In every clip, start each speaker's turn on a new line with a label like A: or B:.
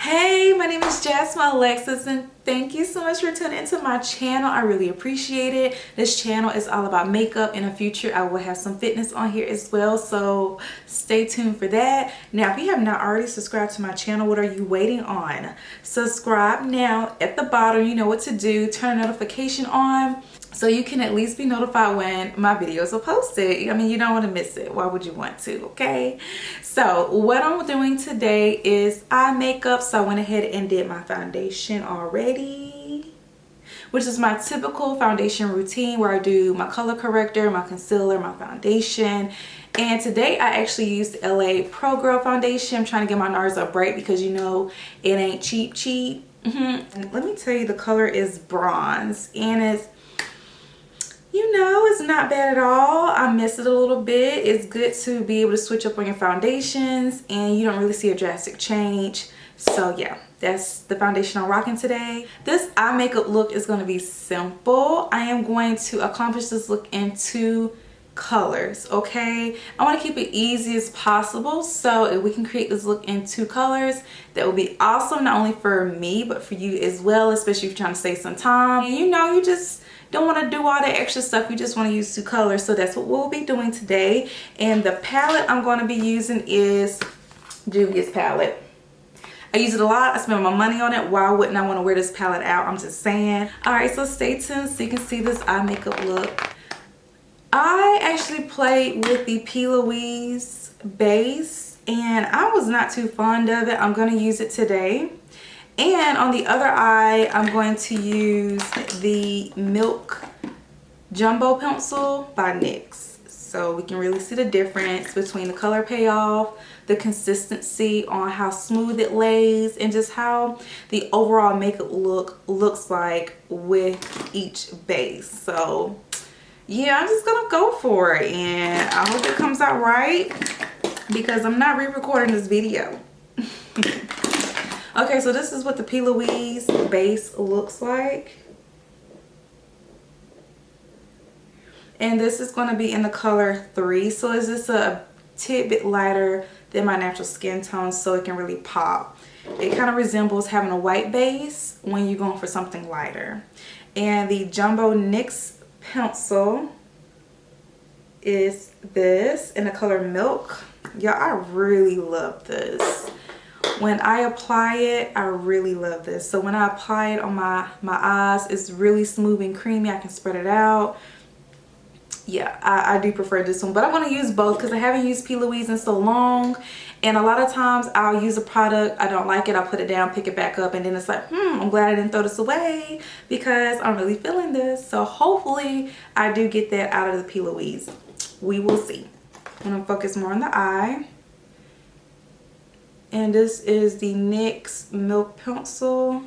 A: Hey, my name is Jasmyne Alexis and thank you so much for tuning into my channel. I really appreciate it. This channel is all about makeup. In the future, I will have some fitness on here as well, so stay tuned for that. Now, if you have not already subscribed to my channel, what are you waiting on? Subscribe now. At the bottom, you know what to do. Turn the notification on so you can at least be notified when my videos are posted. I mean, you don't want to miss it. Why would you want to? Okay, so what I'm doing today is eye makeup. So I went ahead and did my foundation already, which is my typical foundation routine where I do my color corrector, my concealer, my foundation. And today I actually used LA Pro Girl foundation. I'm trying to get my NARS up bright because you know it ain't cheap. And let me tell you, the color is bronze and it's, you know, it's not bad at all. I miss it a little bit. It's good to be able to switch up on your foundations and you don't really see a drastic change. So yeah, that's the foundation I'm rocking today. This eye makeup look is going to be simple. I am going to accomplish this look in 2 colors, okay? I want to keep it easy as possible, so if we can create this look in 2 colors, that will be awesome, not only for me but for you as well, especially if you're trying to save some time and you know you just don't want to do all that extra stuff. You just want to use 2 colors. So that's what we'll be doing today. And the palette I'm going to be using is Juvia's palette. I use it a lot. I spend my money on it. Why wouldn't I want to wear this palette out? I'm just saying. Alright, so stay tuned so you can see this eye makeup look. I actually played with the P. Louise base and I was not too fond of it. I'm going to use it today. And on the other eye, I'm going to use the Milk Jumbo Pencil by NYX. So we can really see the difference between the color payoff, the consistency on how smooth it lays, and just how the overall makeup look looks like with each base. So yeah, I'm just gonna go for it and I hope it comes out right because I'm not re-recording this video. Okay, so this is what the P. Louise base looks like. And this is going to be in the color 3. So is this a tidbit lighter than my natural skin tone so it can really pop. It kind of resembles having a white base when you're going for something lighter. And the Jumbo NYX pencil is this in the color Milk. Y'all, I really love this. When I apply it, I really love this. So when I apply it on my eyes, it's really smooth and creamy. I can spread it out. Yeah, I do prefer this one. But I'm going to use both because I haven't used P. Louise in so long. And a lot of times I'll use a product, I don't like it, I'll put it down, pick it back up. And then it's like, I'm glad I didn't throw this away because I'm really feeling this. So hopefully I do get that out of the P. Louise. We will see. I'm going to focus more on the eye. And this is the NYX Milk Pencil.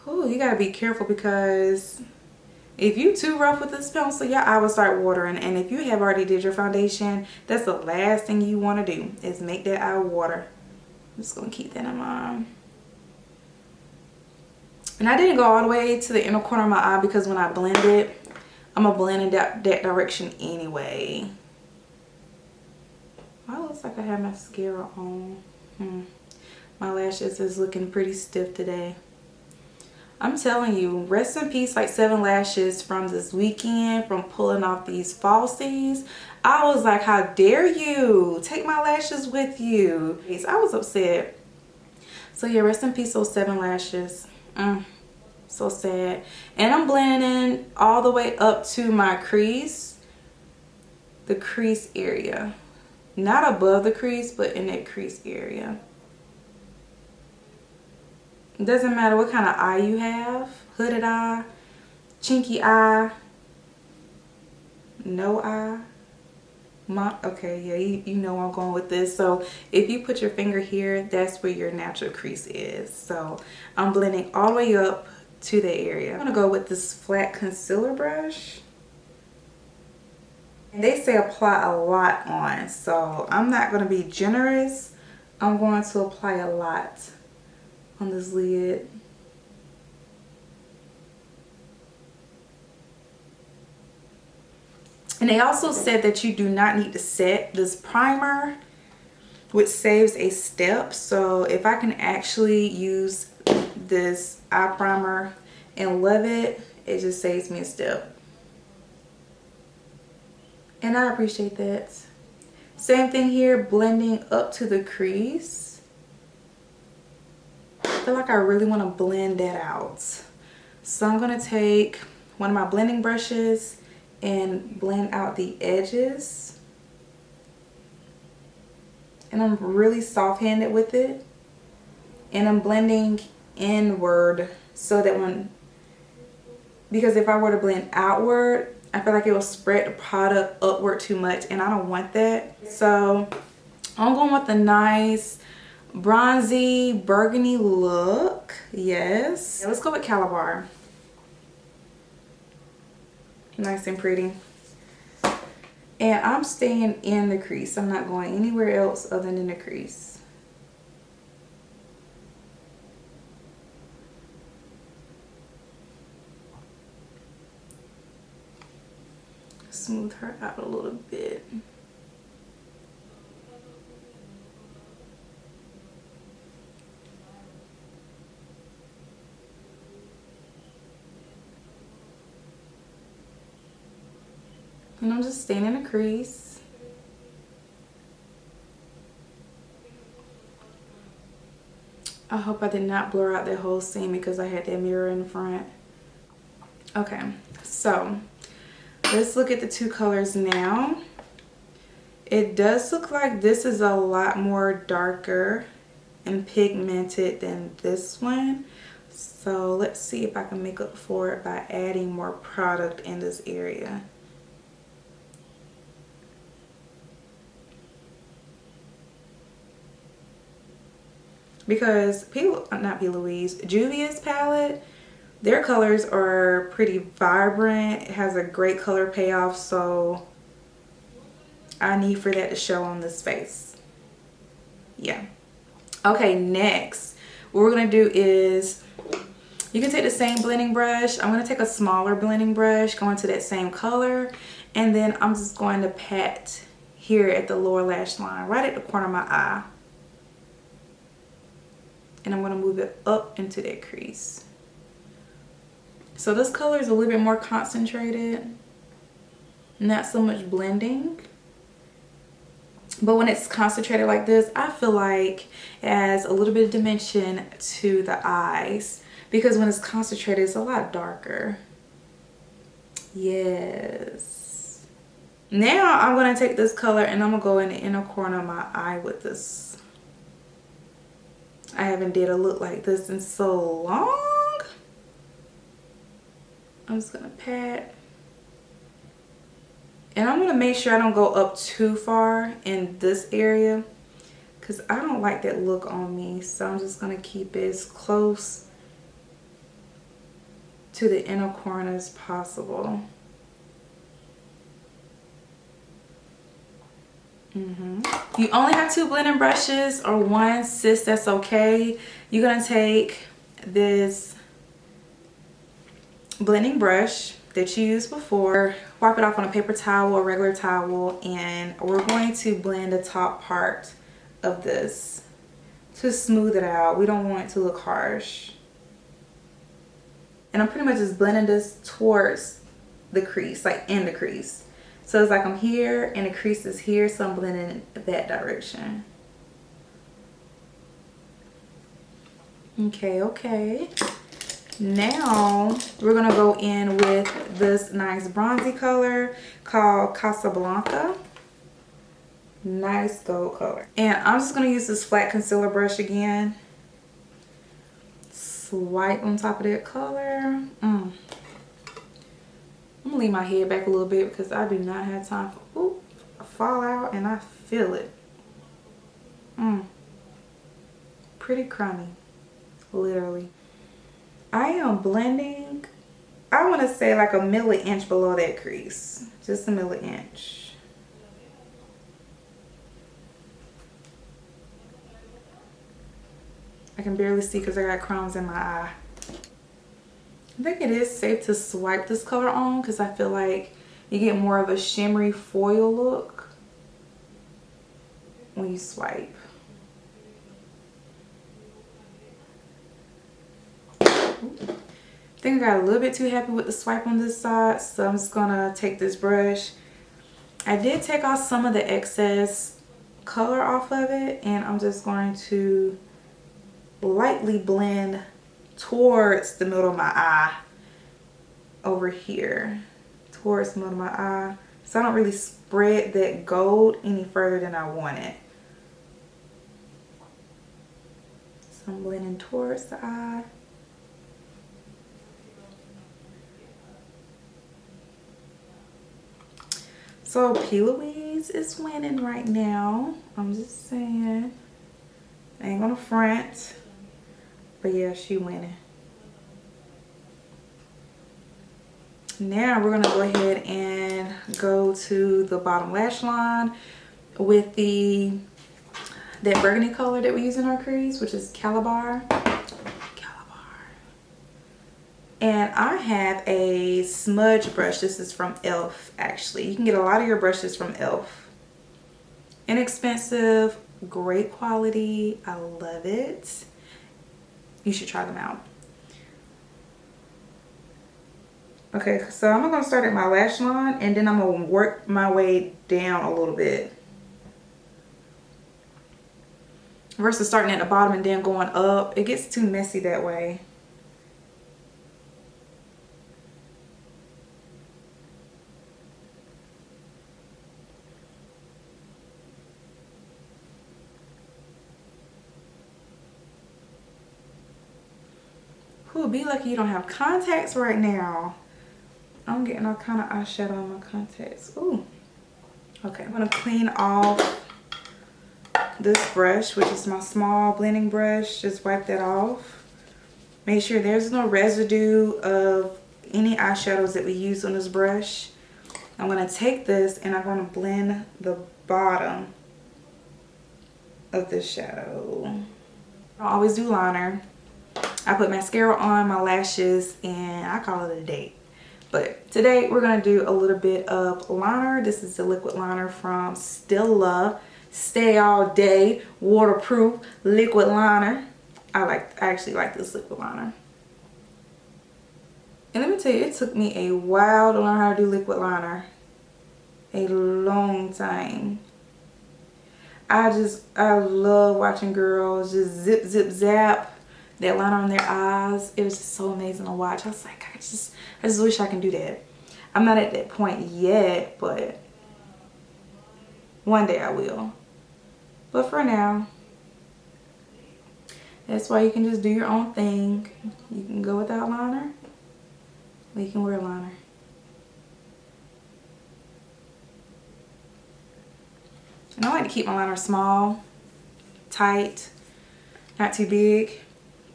A: Oh, you gotta be careful because if you too rough with this pencil, your eye will start watering. And if you have already did your foundation, that's the last thing you want to do is make that eye water. I'm just gonna keep that in mind. And I didn't go all the way to the inner corner of my eye because when I blend it, I'm gonna blend in that direction anyway. Well, it looks like I have mascara on. My lashes is looking pretty stiff today. I'm telling you, rest in peace like 7 lashes from this weekend from pulling off these falsies. I was like, how dare you take my lashes with you? I was upset. So yeah, rest in peace those 7 lashes. So sad. And I'm blending all the way up to my crease. The crease area. Not above the crease, but in that crease area. It doesn't matter what kind of eye you have. Hooded eye, chinky eye, no eye. Okay, yeah, you know where I'm going with this. So if you put your finger here, that's where your natural crease is. So I'm blending all the way up to the area. I'm going to go with this flat concealer brush. They say apply a lot on, so I'm not going to be generous. I'm going to apply a lot on this lid. And they also said that you do not need to set this primer which saves a step. So if I can actually use this eye primer and love it, it just saves me a step. And I appreciate that. Same thing here, blending up to the crease. I feel like I really want to blend that out. So I'm going to take one of my blending brushes and blend out the edges. And I'm really soft-handed with it. And I'm blending inward so that because if I were to blend outward, I feel like it will spread the product upward too much, and I don't want that. So I'm going with a nice bronzy burgundy look. Yes. Let's go with Calabar. Nice and pretty. And I'm staying in the crease. I'm not going anywhere else other than the crease. Smooth her out a little bit. And I'm just staying in the crease. I hope I did not blur out that whole scene because I had that mirror in front. Okay, so let's look at the two colors now. It does look like this is a lot more darker and pigmented than this one. So let's see if I can make up for it by adding more product in this area. Because Juvia's palette, their colors are pretty vibrant. It has a great color payoff, so I need for that to show on this face. Yeah. Okay, next, what we're gonna do is, you can take the same blending brush. I'm gonna take a smaller blending brush, go into that same color, and then I'm just going to pat here at the lower lash line, right at the corner of my eye. And I'm gonna move it up into that crease. So this color is a little bit more concentrated, not so much blending. But when it's concentrated like this, I feel like it adds a little bit of dimension to the eyes, because when it's concentrated, it's a lot darker. Yes. Now I'm gonna take this color and I'm gonna go in the inner corner of my eye with this. I haven't did a look like this in so long. I'm just gonna pat. And I'm gonna make sure I don't go up too far in this area, because I don't like that look on me. So I'm just gonna keep it as close to the inner corner as possible. You only have two blending brushes or one, sis, that's okay. You're gonna take this blending brush that you used before, wipe it off on a paper towel or regular towel, and we're going to blend the top part of this to smooth it out. We don't want it to look harsh. And I'm pretty much just blending this towards the crease, like in the crease. So it's like I'm here and the crease is here, so I'm blending that direction. Okay. Now we're gonna go in with this nice bronzy color called Casablanca. Nice gold color. And I'm just gonna use this flat concealer brush again. Swipe on top of that color. I'm gonna leave my head back a little bit because I do not have time for a fallout, and I feel it. Pretty crummy, literally. I am blending, I want to say like a milli-inch below that crease, just a milli-inch. I can barely see because I got crumbs in my eye. I think it is safe to swipe this color on because I feel like you get more of a shimmery foil look when you swipe. I think I got a little bit too happy with the swipe on this side, so I'm just gonna take this brush. I did take off some of the excess color off of it, and I'm just going to lightly blend towards the middle of my eye over here, towards the middle of my eye, so I don't really spread that gold any further than I want it. So I'm blending towards the eye. So P. Louise is winning right now. I'm just saying. I ain't gonna front. But yeah, she winning. Now we're gonna go ahead and go to the bottom lash line with that burgundy color that we use in our crease, which is Calabar. And I have a smudge brush. This is from e.l.f. actually. You can get a lot of your brushes from e.l.f. Inexpensive, great quality. I love it. You should try them out. Okay, so I'm gonna start at my lash line, and then I'm gonna work my way down a little bit. Versus starting at the bottom and then going up. It gets too messy that way. Ooh, be lucky you don't have contacts right now. I'm getting all kind of eyeshadow on my contacts. Ooh. Okay, I'm gonna clean off this brush, which is my small blending brush. Just wipe that off. Make sure there's no residue of any eyeshadows that we use on this brush. I'm gonna take this and I'm gonna blend the bottom of this shadow. I always do liner. I put mascara on my lashes and I call it a day. But today we're going to do a little bit of liner. This is the liquid liner from Stila. Stay All Day waterproof liquid liner. I actually like this liquid liner. And let me tell you, it took me a while to learn how to do liquid liner. A long time. I love watching girls just zip, zip, zap that liner on their eyes. It was just so amazing to watch. I was like, I just wish I can do that. I'm not at that point yet, but one day I will. But for now, that's why you can just do your own thing. You can go without liner, or you can wear liner. And I like to keep my liner small, tight, not too big.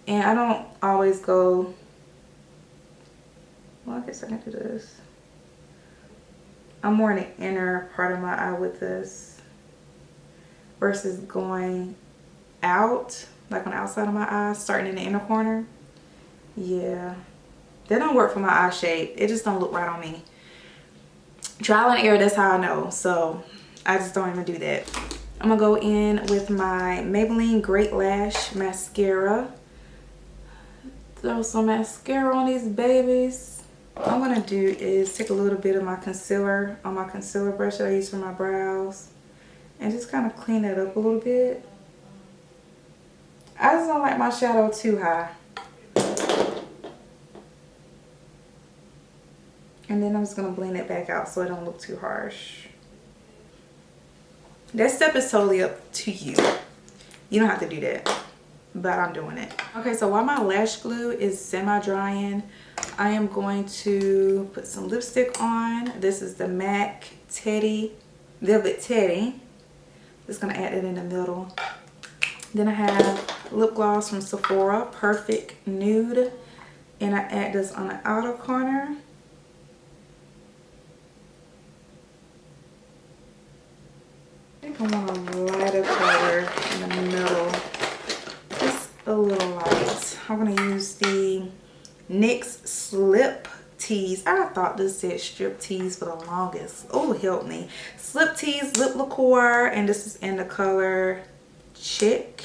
A: And I don't always go, well, I guess I can do this. I'm more in the inner part of my eye with this versus going out, like on the outside of my eye, starting in the inner corner. Yeah, that don't work for my eye shape. It just don't look right on me. Trial and error, that's how I know. So I just don't even do that. I'm gonna go in with my Maybelline Great Lash Mascara. Throw some mascara on these babies. What I'm gonna do is take a little bit of my concealer on my concealer brush that I use for my brows and just kind of clean that up a little bit. I just don't like my shadow too high. And then I'm just gonna blend it back out so it don't look too harsh. That step is totally up to you. You don't have to do that, but I'm doing it. Okay, so while my lash glue is semi-drying, I am going to put some lipstick on. This is the MAC Velvet Teddy. Just gonna add it in the middle. Then I have lip gloss from Sephora, Perfect Nude. And I add this on the outer corner. I think I want a lighter color in the middle. Just a little light. I'm going to use the NYX Slip Tease. I thought this said Strip Tease for the longest. Oh, help me. Slip Tease Lip Liqueur. And this is in the color Chic.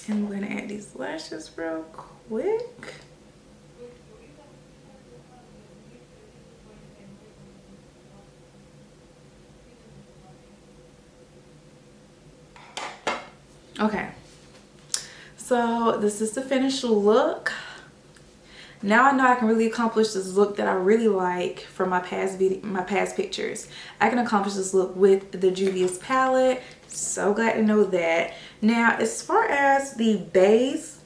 A: And I'm gonna add these lashes real quick. Okay, so this is the finished look. Now I know I can really accomplish this look that I really like from my past pictures. I can accomplish this look with the Juvia's palette. So glad to know that. Now, as far as the base,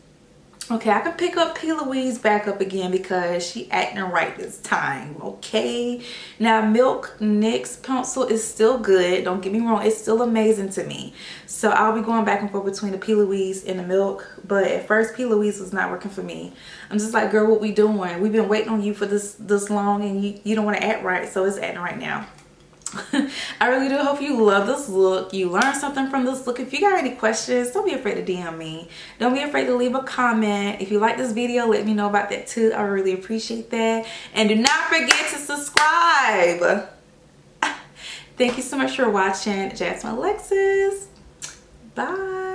A: okay, I can pick up P. Louise back up again because she acting right this time, okay? Now, Milk NYX pencil is still good. Don't get me wrong, it's still amazing to me. So I'll be going back and forth between the P. Louise and the Milk. But at first, P. Louise was not working for me. I'm just like, girl, what we doing? We've been waiting on you for this long and you don't want to act right, so it's acting right now. I really do hope you love this look. You learned something from this look. If you got any questions, don't be afraid to DM me. Don't be afraid to leave a comment. If you like this video, let me know about that too. I really appreciate that. And do not forget to subscribe. Thank you so much for watching. Jasmyne Alexis. Bye.